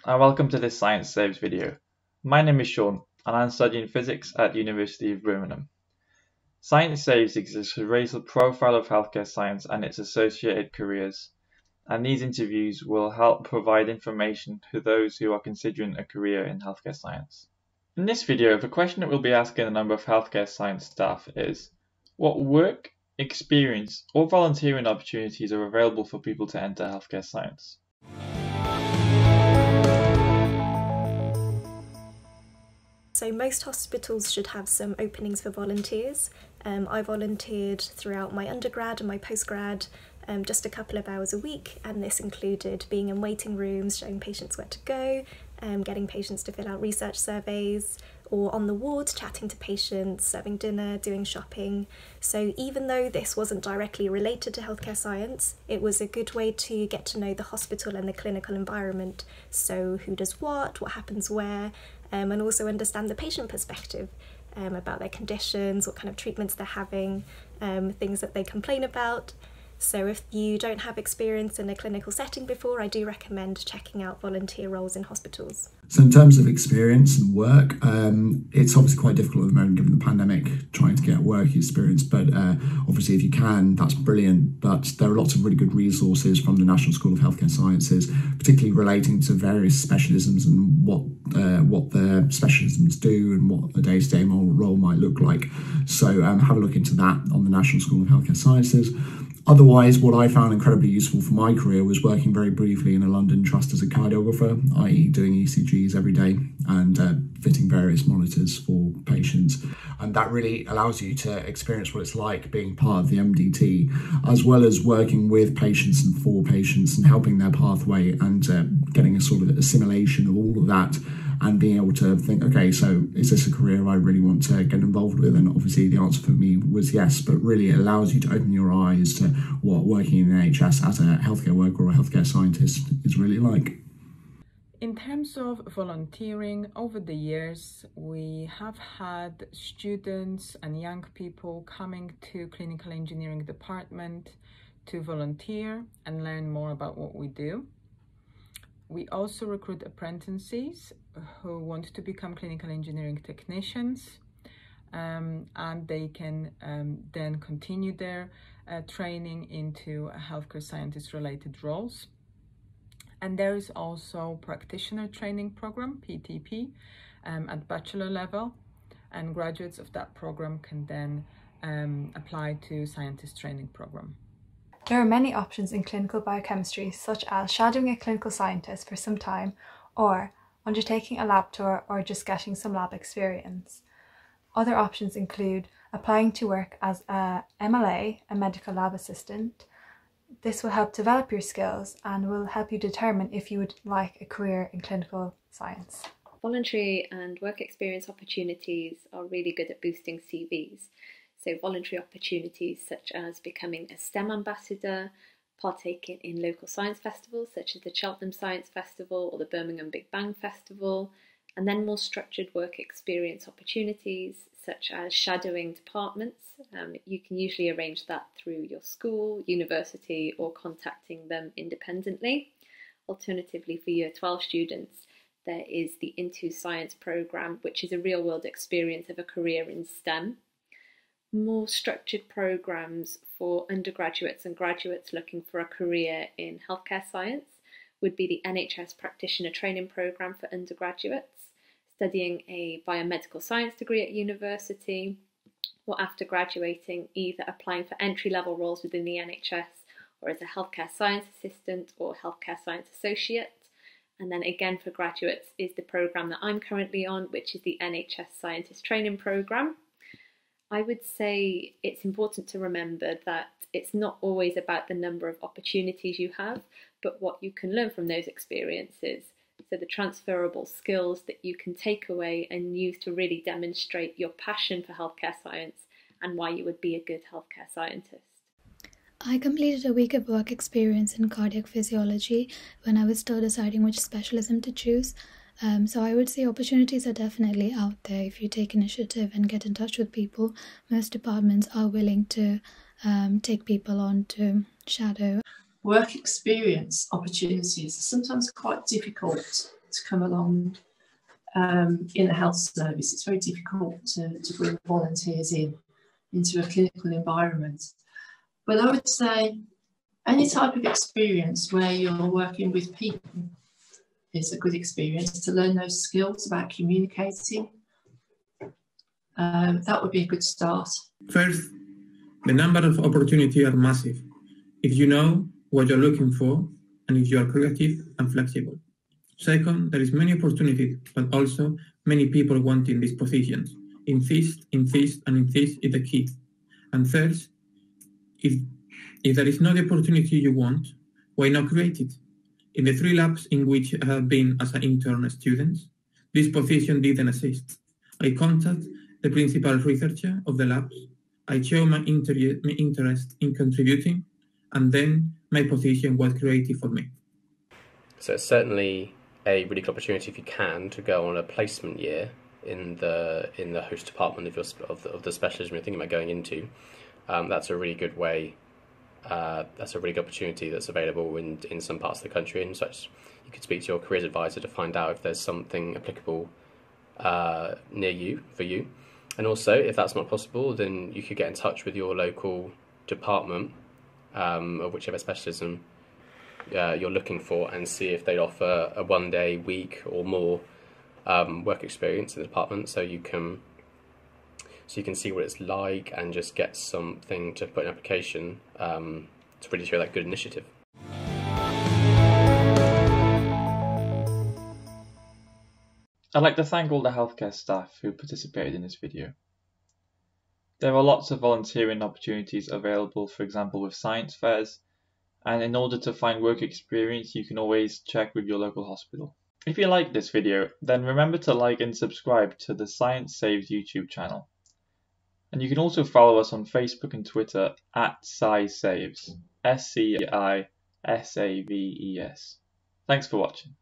and welcome to this Science Saves video. My name is Sean, and I'm studying physics at the University of Birmingham. Science Saves exists to raise the profile of healthcare science and its associated careers, and these interviews will help provide information to those who are considering a career in healthcare science. In this video, the question that we'll be asking a number of healthcare science staff is, what work, experience, or volunteering opportunities are available for people to enter healthcare science? So most hospitals should have some openings for volunteers. I volunteered throughout my undergrad and my postgrad, just a couple of hours a week, and this included being in waiting rooms, showing patients where to go, getting patients to fill out research surveys, or on the ward chatting to patients, serving dinner, doing shopping. So even though this wasn't directly related to healthcare science, it was a good way to get to know the hospital and the clinical environment. So who does what happens where, and also understand the patient perspective about their conditions, what kind of treatments they're having, things that they complain about. So if you don't have experience in a clinical setting before, I do recommend checking out volunteer roles in hospitals. So in terms of experience and work, it's obviously quite difficult at the moment given the pandemic trying to get work experience, but obviously if you can, that's brilliant. But there are lots of really good resources from the National School of Healthcare Sciences, particularly relating to various specialisms and what their specialisms do and what a day-to-day role might look like. So have a look into that on the National School of Healthcare Sciences. Otherwise, what I found incredibly useful for my career was working very briefly in a London trust as a cardiographer, i.e. doing ECGs every day and fitting various monitors for patients. And that really allows you to experience what it's like being part of the MDT, as well as working with patients and for patients and helping their pathway and getting a sort of assimilation of all of that and being able to think, okay, so is this a career I really want to get involved with? And obviously the answer for me was yes, but really it allows you to open your eyes to what working in the NHS as a healthcare worker or a healthcare scientist is really like. In terms of volunteering, over the years, we have had students and young people coming to clinical engineering department to volunteer and learn more about what we do. We also recruit apprentices who want to become clinical engineering technicians, and they can then continue their training into healthcare scientist related roles. And there is also practitioner training program, PTP, at bachelor level, and graduates of that program can then apply to scientist training program. There are many options in clinical biochemistry, such as shadowing a clinical scientist for some time, or undertaking a lab tour, or just getting some lab experience. Other options include applying to work as a MLA, a medical lab assistant. This will help develop your skills and will help you determine if you would like a career in clinical science. Voluntary and work experience opportunities are really good at boosting CVs. So voluntary opportunities such as becoming a STEM ambassador, partaking in local science festivals such as the Cheltenham Science Festival or the Birmingham Big Bang Festival, and then more structured work experience opportunities such as shadowing departments. You can usually arrange that through your school, university, or contacting them independently. Alternatively, for Year 12 students, there is the Into Science programme, which is a real-world experience of a career in STEM. More structured programmes for undergraduates and graduates looking for a career in healthcare science would be the NHS Practitioner Training Programme for undergraduates, studying a biomedical science degree at university, or after graduating, either applying for entry-level roles within the NHS or as a healthcare science assistant or healthcare science associate. And then again for graduates is the programme that I'm currently on, which is the NHS Scientist Training Programme. I would say it's important to remember that it's not always about the number of opportunities you have, but what you can learn from those experiences. So the transferable skills that you can take away and use to really demonstrate your passion for healthcare science and why you would be a good healthcare scientist. I completed a week of work experience in cardiac physiology when I was still deciding which specialism to choose. So I would say opportunities are definitely out there if you take initiative and get in touch with people. Most departments are willing to take people on to shadow. Work experience opportunities are sometimes quite difficult to come along in the health service. It's very difficult to bring volunteers into a clinical environment. But I would say any type of experience where you're working with people is a good experience to learn those skills about communicating. That would be a good start. First, the number of opportunities are massive if you know what you're looking for and if you are creative and flexible. Second, there is many opportunities, but also many people wanting these positions. Insist, and insist is the key. And third, if there is not the opportunity you want, why not create it? In the 3 labs in which I have been as an intern student, this position didn't exist. I contacted the principal researcher of the labs. I showed my interest in contributing, and then my position was created for me. So it's certainly a really good opportunity if you can to go on a placement year in the host department of the specialism you're thinking about going into. That's a really good way. That's a really good opportunity that's available in some parts of the country, and such. You could speak to your careers advisor to find out if there's something applicable near you for you. And also, if that's not possible, then you could get in touch with your local department of whichever specialism you're looking for, and see if they offer a 1-day, week or more work experience in the department, so you can see what it's like and just get something to put in an application to really show that good initiative. I'd like to thank all the healthcare staff who participated in this video. There are lots of volunteering opportunities available, for example with science fairs, and in order to find work experience you can always check with your local hospital. If you like this video, then remember to like and subscribe to the Science Saves YouTube channel. And you can also follow us on Facebook and Twitter at SciSaves, SciSaves. Thanks for watching.